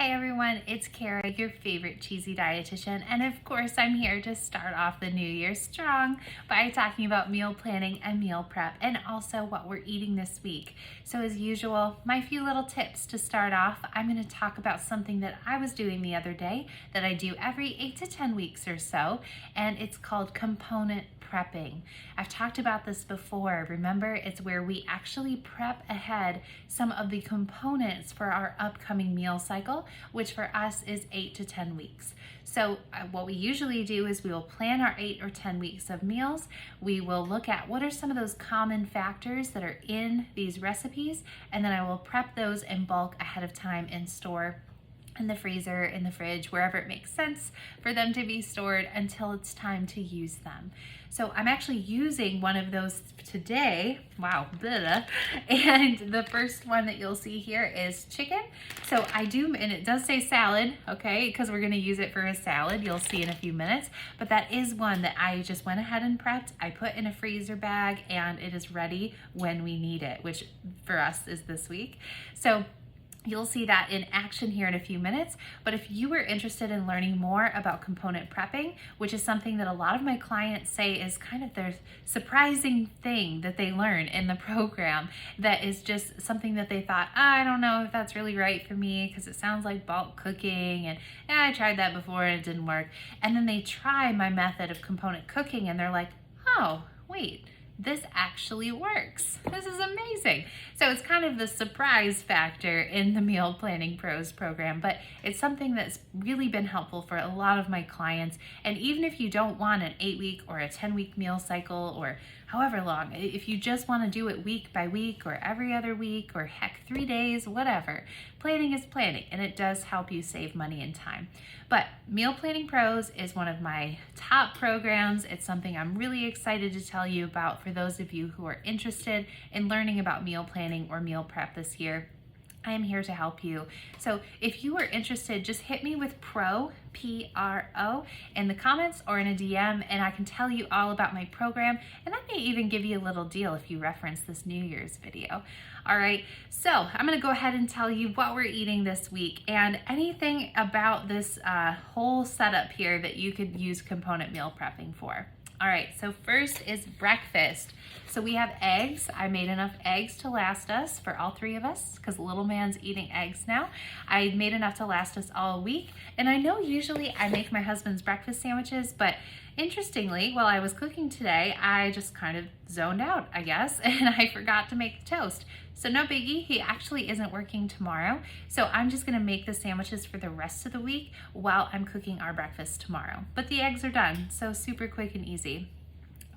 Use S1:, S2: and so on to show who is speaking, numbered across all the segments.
S1: Hey everyone, it's Kara, your favorite cheesy dietitian, and of course I'm here to start off the new year strong by talking about meal planning and meal prep and also what we're eating this week. So as usual, my few little tips to start off. I'm going to talk about something that I was doing the other day that I do every 8 to 10 weeks or so, and it's called component prepping. I've talked about this before. Remember, it's where we actually prep ahead some of the components for our upcoming meal cycle, which for us is 8 to 10 weeks. So what we usually do is we will plan our 8 or 10 weeks of meals. We will look at what are some of those common factors that are in these recipes, and then I will prep those in bulk ahead of time in store, in the freezer, in the fridge, wherever it makes sense for them to be stored until it's time to use them. So I'm actually using one of those today. Wow, blah. And the first one that you'll see here is chicken. So I do, and it does say salad, okay, because we're gonna use it for a salad. You'll see in a few minutes, but that is one that I just went ahead and prepped. I put in a freezer bag and it is ready when we need it, which for us is this week. So you'll see that in action here in a few minutes. But if you are interested in learning more about component prepping, which is something that a lot of my clients say is kind of their surprising thing that they learn in the program, that is just something that they thought, I don't know if that's really right for me because it sounds like bulk cooking and I tried that before and it didn't work. And then they try my method of component cooking and they're like, oh, wait, this actually works. This is amazing. So it's kind of the surprise factor in the Meal Planning Pros program, but it's something that's really been helpful for a lot of my clients. And even if you don't want an 8-week or a 10-week meal cycle or however long, if you just want to do it week by week or every other week or heck 3 days, whatever, planning is planning and it does help you save money and time. But Meal Planning Pros is one of my top programs. It's something I'm really excited to tell you about for those of you who are interested in learning about meal planning or meal prep this year. I am here to help you. So if you are interested, just hit me with PRO, P-R-O, in the comments or in a DM, and I can tell you all about my program, and I may even give you a little deal if you reference this New Year's video. All right, so I'm gonna go ahead and tell you what we're eating this week and anything about this whole setup here that you could use component meal prepping for. All right, so first is breakfast. So we have eggs. I made enough eggs to last us for all 3 of us because little man's eating eggs now. I made enough to last us all week. And I know usually I make my husband's breakfast sandwiches, but interestingly, while I was cooking today, I just kind of zoned out, I guess, and I forgot to make the toast. So no biggie, he actually isn't working tomorrow. So I'm just gonna make the sandwiches for the rest of the week while I'm cooking our breakfast tomorrow. But the eggs are done, so super quick and easy.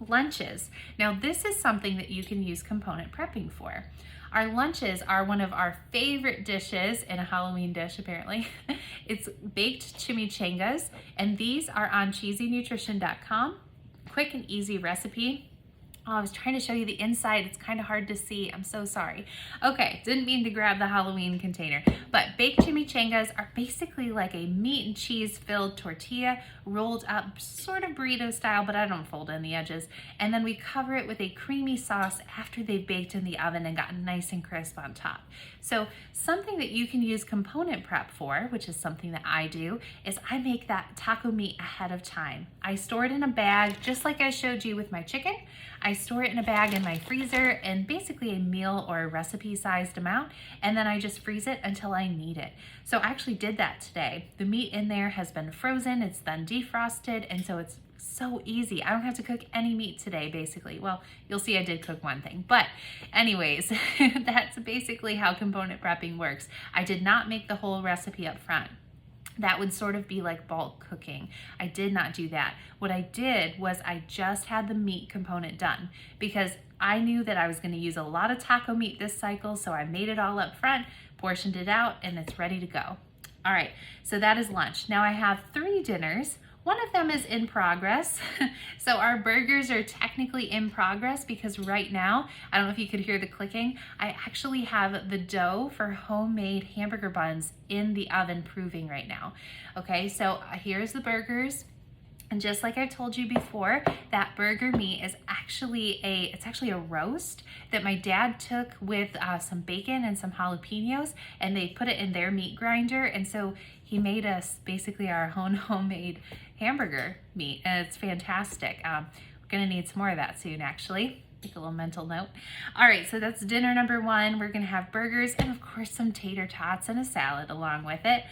S1: Lunches. Now this is something that you can use component prepping for. Our lunches are one of our favorite dishes in a Halloween dish, apparently. It's baked chimichangas, and these are on cheesynutrition.com. Quick and easy recipe. Oh, I was trying to show you the inside. It's kind of hard to see. I'm so sorry. Okay, didn't mean to grab the Halloween container. But baked chimichangas are basically like a meat and cheese filled tortilla rolled up, sort of burrito style, but I don't fold in the edges. And then we cover it with a creamy sauce after they've baked in the oven and gotten nice and crisp on top. So something that you can use component prep for, which is something that I do, is I make that taco meat ahead of time. I store it in a bag, just like I showed you with my chicken. I store it in a bag in my freezer in basically a meal or a recipe sized amount, and then I just freeze it until I need it. So I actually did that today. The meat in there has been frozen, it's then defrosted, and so it's so easy. I don't have to cook any meat today, basically. Well, you'll see I did cook one thing, but anyways, that's basically how component prepping works. I did not make the whole recipe up front. That would sort of be like bulk cooking. I did not do that. What I did was I just had the meat component done because I knew that I was going to use a lot of taco meat this cycle, so I made it all up front, portioned it out, and it's ready to go. All right, so that is lunch. Now I have 3 dinners. One of them is in progress. So our burgers are technically in progress because right now, I don't know if you could hear the clicking, I actually have the dough for homemade hamburger buns in the oven proving right now. Okay, so here's the burgers. And just like I told you before, that burger meat is actually a roast that my dad took with some bacon and some jalapenos, and they put it in their meat grinder. And so he made us basically our own homemade hamburger meat, and it's fantastic. We're gonna need some more of that soon, actually. Take a little mental note. All right, so that's dinner number one. We're gonna have burgers and of course some tater tots and a salad along with it.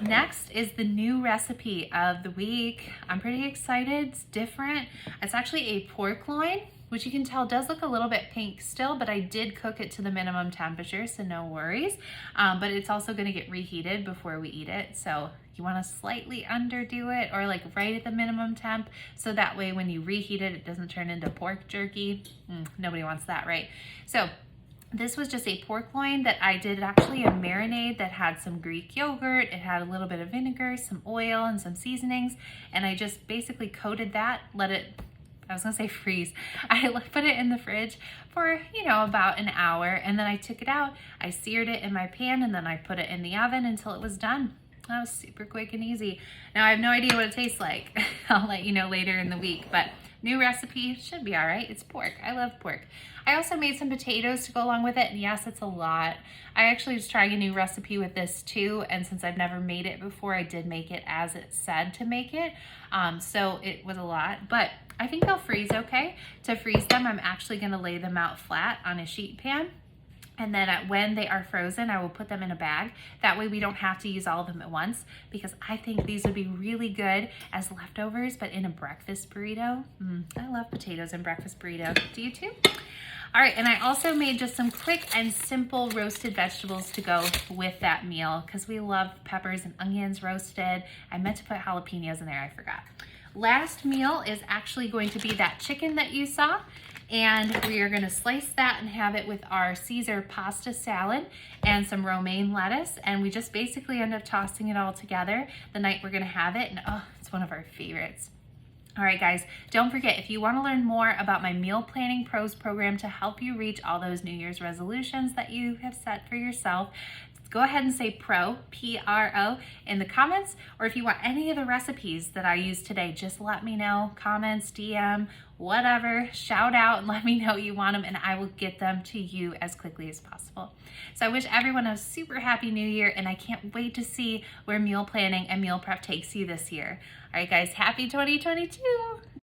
S1: Next is the new recipe of the week. I'm pretty excited. It's different. It's actually a pork loin, which you can tell does look a little bit pink still, but I did cook it to the minimum temperature, so no worries. But it's also gonna get reheated before we eat it, so you wanna slightly underdo it or like right at the minimum temp, so that way when you reheat it, it doesn't turn into pork jerky. Nobody wants that, right? So this was just a pork loin that I did actually a marinade that had some Greek yogurt. It had a little bit of vinegar, some oil, and some seasonings. And I just basically coated that, let it, I was gonna say freeze. I put it in the fridge for, about an hour. And then I took it out, I seared it in my pan, and then I put it in the oven until it was done. That was super quick and easy. Now I have no idea what it tastes like. I'll let you know later in the week, but new recipe, should be all right. It's pork, I love pork. I also made some potatoes to go along with it, and yes, it's a lot. I actually was trying a new recipe with this too, and since I've never made it before, I did make it as it said to make it. So it was a lot, but I think they'll freeze okay. To freeze them, I'm actually gonna lay them out flat on a sheet pan. And then when they are frozen, I will put them in a bag. That way we don't have to use all of them at once, because I think these would be really good as leftovers, but in a breakfast burrito. I love potatoes in breakfast burrito. Do you too? All right, and I also made just some quick and simple roasted vegetables to go with that meal, because we love peppers and onions roasted. I meant to put jalapenos in there, I forgot. Last meal is actually going to be that chicken that you saw. And we are gonna slice that and have it with our Caesar pasta salad and some romaine lettuce. And we just basically end up tossing it all together the night we're gonna have it. And oh, it's one of our favorites. All right, guys, don't forget, if you wanna learn more about my Meal Planning Pros program to help you reach all those New Year's resolutions that you have set for yourself, go ahead and say PRO, P-R-O, in the comments, or if you want any of the recipes that I used today, just let me know, comments, DM, whatever, shout out and let me know you want them, and I will get them to you as quickly as possible. So I wish everyone a super happy new year, and I can't wait to see where meal planning and meal prep takes you this year. All right, guys, happy 2022.